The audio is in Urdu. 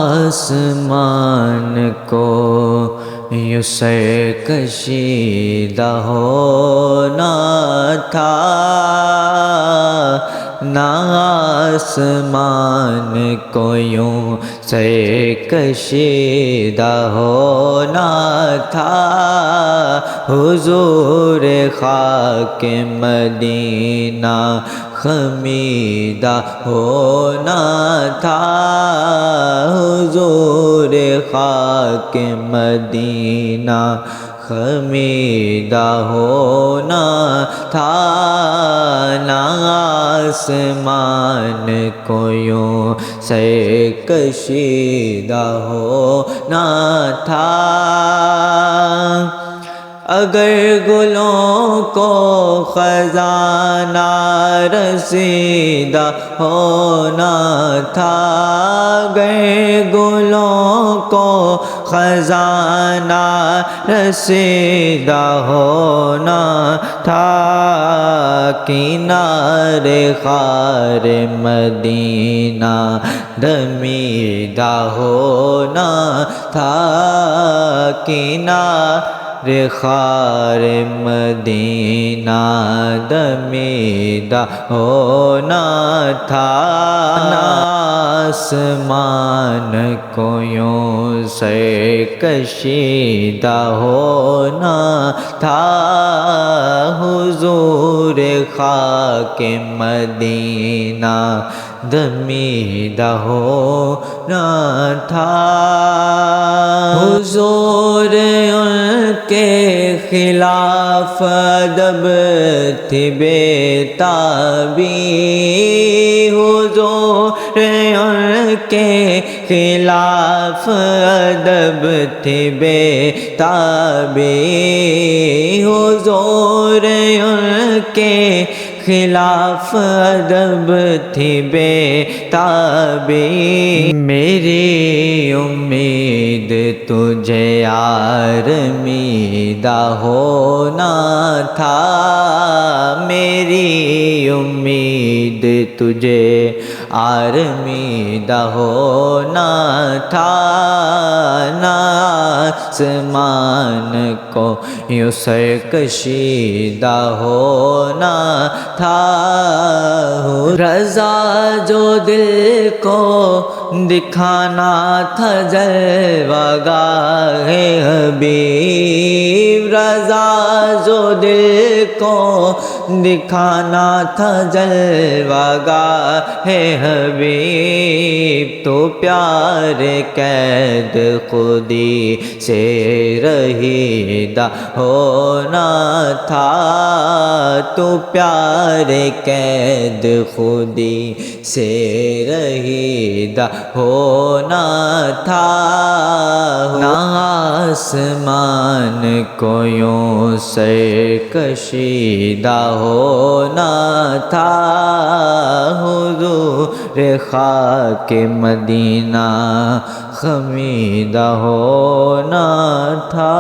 آسمان کو یوں سر کشیدہ ہونا تھا، نہ آسمان کو یوں سر کشیدہ ہونا تھا، حضور خاک مدینہ خمیدہ ہونا تھا، حضور خاک مدینہ خمیدہ ہونا تھا، نہ آسمان کو یوں سر کشیدہ ہونا تھا۔ اگر گلوں کو خزانہ رسیدہ ہونا تھا، اگر گلوں کو خزانہ رسیدہ ہونا تھا، کنارے خار مدینہ دمیدہ ہونا تھا، کنارے خار مدینہ دمیدہ ہونا تھا، آسمان کو یوں سر کشیدہ ہونا تھا، حضور خاک مدینہ دمیدہ ہونا تھا، حضور ان کے خلاف ادب تھی بے تابی، حضور ان کے خلاف ادب تھی بے تابی، حضور ان کے خلاف ادب تھی بے تابی، میری امید تجھے آرمیدہ ہونا تھا، میری امید تجھے آرمیدہ ہونا تھا، نہ آسمان کو یوں سر کشیدہ ہونا تھا، رضا جو دل کو دکھانا تھا جلوہ گاہ حبیب، رضا جو دل کو دکھانا تھا جلوہ گاہ حبیب، تو پیار قید خودی سے رہیدہ ہونا تھا، تو پیار قید خودی سے رہیدہ ہونا تھا، نہ آسمان کو یوں سر کشیدہ ہونا تھا، حضور خاک مدینہ خمیدہ ہونا تھا۔